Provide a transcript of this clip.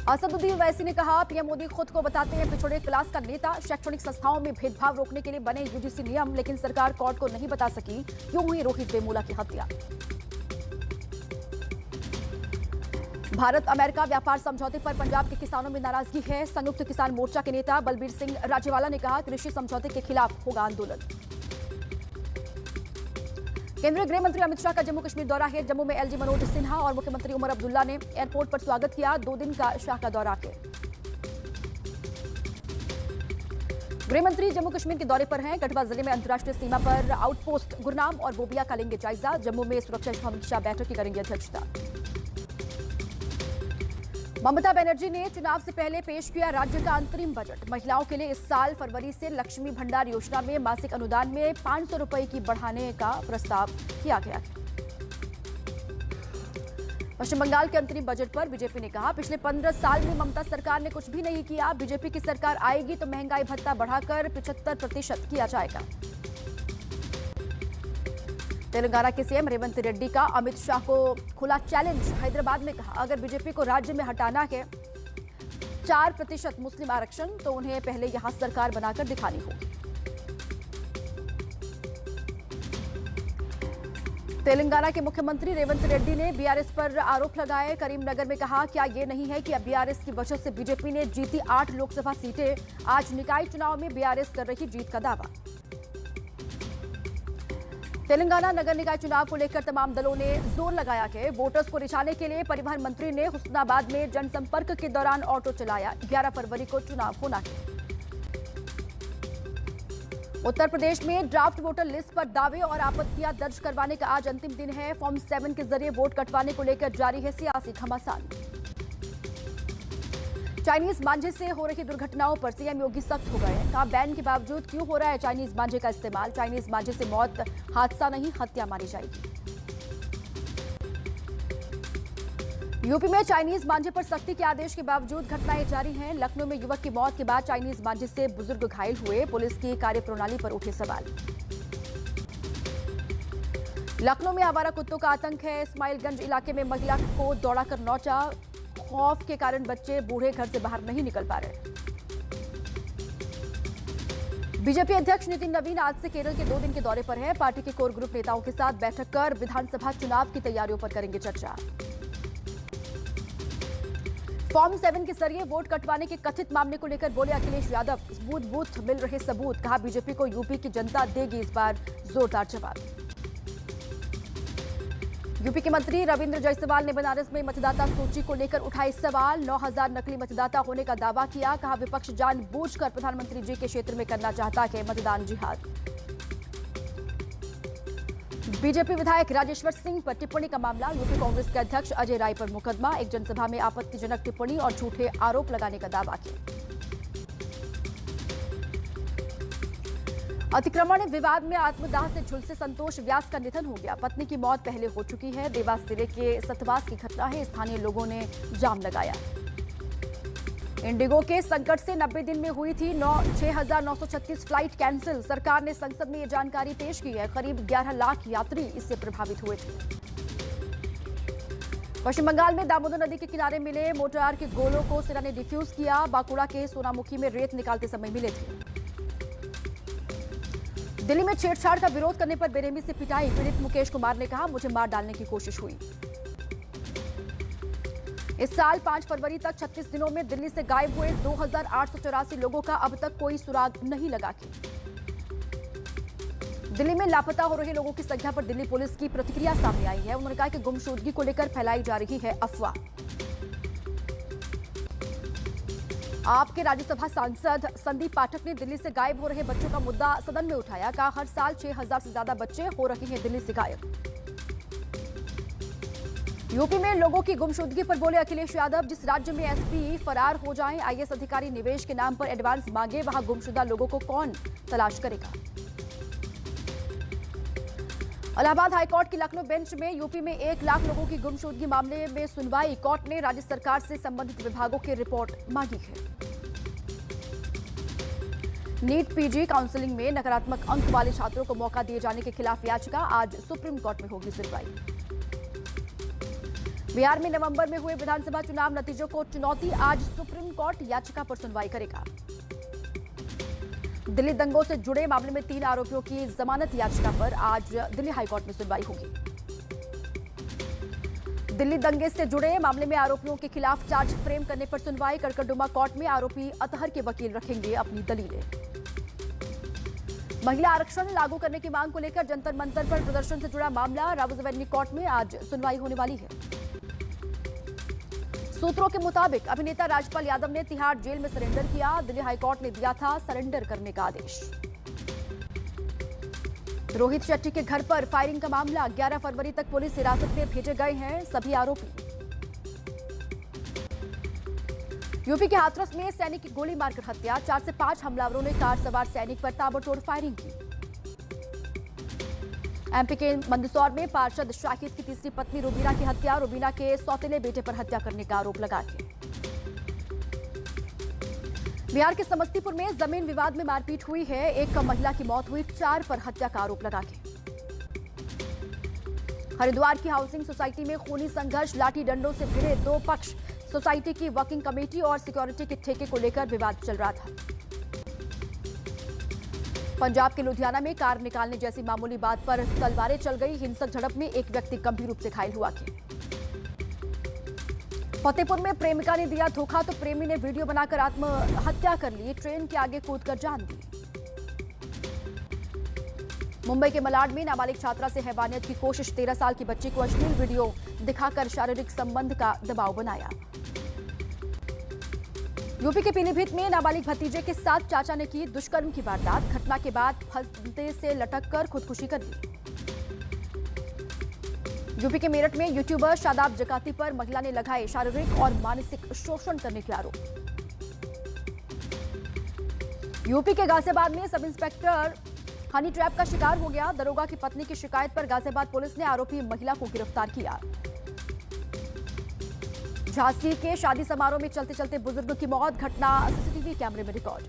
असदुद्दीन ओवैसी ने कहा, पीएम मोदी खुद को बताते हैं पिछड़े क्लास का नेता। शैक्षणिक संस्थाओं में भेदभाव रोकने के लिए बने यूजीसी नियम, लेकिन सरकार कोर्ट को नहीं बता सकी क्यों हुई रोहित वेमुला की हत्या। भारत अमेरिका व्यापार समझौते पर पंजाब के किसानों में नाराजगी है। संयुक्त किसान मोर्चा के नेता बलबीर सिंह राजेवाला ने कहा, कृषि समझौते के खिलाफ होगा आंदोलन। केंद्रीय गृह मंत्री अमित शाह का जम्मू कश्मीर दौरा है। जम्मू में एलजी मनोज सिन्हा और मुख्यमंत्री उमर अब्दुल्ला ने एयरपोर्ट पर स्वागत किया। 2 दिन का शाह का दौरा है। गृह मंत्री जम्मू कश्मीर के दौरे पर हैं। कठुआ जिले में अंतर्राष्ट्रीय सीमा पर आउटपोस्ट गुरनाम और बोबिया का लेंगे जायजा। जम्मू में सुरक्षा समीक्षा बैठक की करेंगे अध्यक्षता। ममता बनर्जी ने चुनाव से पहले पेश किया राज्य का अंतरिम बजट। महिलाओं के लिए इस साल फरवरी से लक्ष्मी भंडार योजना में मासिक अनुदान में 500 रुपए की बढ़ाने का प्रस्ताव किया गया है। पश्चिम बंगाल के अंतरिम बजट पर बीजेपी ने कहा, पिछले 15 साल में ममता सरकार ने कुछ भी नहीं किया। बीजेपी की सरकार आएगी तो महंगाई भत्ता बढ़ाकर 75% किया जाएगा। तेलंगाना के सीएम रेवंत रेड्डी का अमित शाह को खुला चैलेंज। हैदराबाद में कहा, अगर बीजेपी को राज्य में हटाना है 4% मुस्लिम आरक्षण तो उन्हें पहले यहां सरकार बनाकर दिखानी होगी। तेलंगाना के मुख्यमंत्री रेवंत रेड्डी ने बीआरएस पर आरोप लगाए। करीमनगर में कहा, क्या यह नहीं है कि अब बीआरएस की वजह से बीजेपी ने जीती 8 लोकसभा सीटें। आज निकाय चुनाव में बीआरएस कर रही जीत का दावा। तेलंगाना नगर निकाय चुनाव को लेकर तमाम दलों ने जोर लगाया है। वोटर्स को रिझाने के लिए परिवहन मंत्री ने हुस्नाबाद में जनसंपर्क के दौरान ऑटो चलाया। 11 फरवरी को चुनाव होना है। उत्तर प्रदेश में ड्राफ्ट वोटर लिस्ट पर दावे और आपत्तियां दर्ज करवाने का आज अंतिम दिन है। फॉर्म 7 के जरिए वोट कटवाने को लेकर जारी है सियासी घमासान। चाइनीज मांझे से हो रही दुर्घटनाओं पर सीएम योगी सख्त हो गए। कहा, बैन के बावजूद क्यों हो रहा है चाइनीज मांझे का इस्तेमाल। चाइनीज मांझे से मौत हादसा नहीं, हत्या मानी जाएगी। यूपी में चाइनीज मांझे पर सख्ती के आदेश के बावजूद घटनाएं जारी हैं। लखनऊ में युवक की मौत के बाद चाइनीज मांझे से बुजुर्ग घायल हुए। पुलिस की कार्यप्रणाली पर उठे सवाल। लखनऊ में आवारा कुत्तों का आतंक है। इस्माइलगंज इलाके में महिला को दौड़ाकर नौचा। खौफ के कारण बच्चे बूढ़े घर से बाहर नहीं निकल पा रहे। बीजेपी अध्यक्ष नितिन नवीन आज से केरल के 2 दिन के दौरे पर है। पार्टी के कोर ग्रुप नेताओं के साथ बैठक कर विधानसभा चुनाव की तैयारियों पर करेंगे चर्चा। फॉर्म 7 के जरिए वोट कटवाने के कथित मामले को लेकर बोले अखिलेश यादव, बूथ मिल रहे सबूत। कहा, बीजेपी को यूपी की जनता देगी इस बार जोरदार जवाब। यूपी के मंत्री रविंद्र जायसवाल ने बनारस में मतदाता सूची को लेकर उठाए सवाल। 9000 नकली मतदाता होने का दावा किया। कहा, विपक्ष जानबूझकर प्रधानमंत्री जी के क्षेत्र में करना चाहता है मतदान जिहाद। बीजेपी विधायक राजेश्वर सिंह पर टिप्पणी का मामला। यूपी कांग्रेस के अध्यक्ष अजय राय पर मुकदमा। एक जनसभा में आपत्तिजनक टिप्पणी और झूठे आरोप लगाने का दावा किया। अतिक्रमण विवाद में आत्मदाह से झुलसे संतोष व्यास का निधन हो गया। पत्नी की मौत पहले हो चुकी है। देवास जिले के सतवास की घटना है। स्थानीय लोगों ने जाम लगाया। इंडिगो के संकट से 90 दिन में हुई थी 6,936 फ्लाइट कैंसिल। सरकार ने संसद में ये जानकारी पेश की है। करीब 11 लाख यात्री इससे प्रभावित हुए थे। पश्चिम बंगाल में दामोदर नदी के किनारे मिले मोर्टार के गोलों को सेना ने डिफ्यूज किया। बांकुड़ा के सोनामुखी में रेत निकालते समय मिले थे। दिल्ली में छेड़छाड़ का विरोध करने पर बेरहमी से पिटाई। पीड़ित मुकेश कुमार ने कहा, मुझे मार डालने की कोशिश हुई। इस साल 5 फरवरी तक 36 दिनों में दिल्ली से गायब हुए 2884 लोगों का अब तक कोई सुराग नहीं लगा। दिल्ली में लापता हो रहे लोगों की संख्या पर दिल्ली पुलिस की प्रतिक्रिया सामने आई है। उन्होंने कहा कि गुमशुदगी को लेकर फैलाई जा रही है अफवाह। आपके राज्यसभा सांसद संदीप पाठक ने दिल्ली से गायब हो रहे बच्चों का मुद्दा सदन में उठाया। कहा, हर साल 6000 से ज्यादा बच्चे हो रहे हैं दिल्ली से गायब। यूपी में लोगों की गुमशुदगी पर बोले अखिलेश यादव, जिस राज्य में एसपी फरार हो जाएं, आईएएस अधिकारी निवेश के नाम पर एडवांस मांगे, वहां गुमशुदा लोगों को कौन तलाश करेगा। इलाहाबाद हाईकोर्ट की लखनऊ बेंच में यूपी में 1 लाख लोगों की गुमशुदगी मामले में सुनवाई। कोर्ट ने राज्य सरकार से संबंधित विभागों की रिपोर्ट मांगी है। नीट पीजी काउंसलिंग में नकारात्मक अंक वाले छात्रों को मौका दिए जाने के खिलाफ याचिका आज सुप्रीम कोर्ट में होगी सुनवाई। बिहार में नवंबर में हुए विधानसभा चुनाव नतीजों को चुनौती, आज सुप्रीम कोर्ट याचिका पर सुनवाई करेगा। दिल्ली दंगों से जुड़े मामले में 3 आरोपियों की जमानत याचिका पर आज दिल्ली हाईकोर्ट में सुनवाई होगी। दिल्ली दंगे से जुड़े मामले में आरोपियों के खिलाफ चार्ज फ्रेम करने पर सुनवाई, कड़कड़डुमा कोर्ट में आरोपी अतहर के वकील रखेंगे अपनी दलीलें। महिला आरक्षण लागू करने की मांग को लेकर जंतर मंतर पर प्रदर्शन से जुड़ा मामला रावत एवेन्यू कोर्ट में आज सुनवाई होने वाली है। सूत्रों के मुताबिक अभिनेता राजपाल यादव ने तिहाड़ जेल में सरेंडर किया। दिल्ली हाईकोर्ट ने दिया था सरेंडर करने का आदेश। रोहित शेट्टी के घर पर फायरिंग का मामला, 11 फरवरी तक पुलिस हिरासत में भेजे गए हैं सभी आरोपी। यूपी के हाथरस में सैनिक की गोली मारकर हत्या, 4 से 5 हमलावरों ने कार सवार सैनिक पर ताबड़तोड़ फायरिंग की। एमपी के मंदसौर में पार्षद शाहिद की तीसरी पत्नी रुबीना की हत्या, रुबीना के सौतेले बेटे पर हत्या करने का आरोप लगा के। बिहार के समस्तीपुर में जमीन विवाद में मारपीट हुई है, एक महिला की मौत हुई, 4 पर हत्या का आरोप लगा के। हरिद्वार की हाउसिंग सोसाइटी में खूनी संघर्ष, लाठी डंडों से भिड़े 2 पक्ष। सोसाइटी की वर्किंग कमेटी और सिक्योरिटी के ठेके को लेकर विवाद चल रहा था। पंजाब के लुधियाना में कार निकालने जैसी मामूली बात पर तलवारें चल गई, हिंसक झड़प में एक व्यक्ति गंभीर रूप से घायल हुआ। फतेहपुर में प्रेमिका ने दिया धोखा तो प्रेमी ने वीडियो बनाकर आत्महत्या कर ली, ट्रेन के आगे कूदकर जान दी। मुंबई के मलाड में नाबालिग छात्रा से हैवानियत की कोशिश, 13 साल की बच्ची को अश्लील वीडियो दिखाकर शारीरिक संबंध का दबाव बनाया। यूपी के पीलीभीत में नाबालिग भतीजे के साथ चाचा ने की दुष्कर्म की वारदात, घटना के बाद फंदे से लटककर खुदकुशी कर ली। यूपी के मेरठ में यूट्यूबर शादाब जकाती पर महिला ने लगाए शारीरिक और मानसिक शोषण करने के आरोप। यूपी के गाजियाबाद में सब इंस्पेक्टर हनी ट्रैप का शिकार हो गया, दरोगा की पत्नी की शिकायत पर गाजियाबाद पुलिस ने आरोपी महिला को गिरफ्तार किया। झांसी के शादी समारोह में चलते चलते बुजुर्ग की मौत, घटना सीसीटीवी कैमरे में रिकॉर्ड।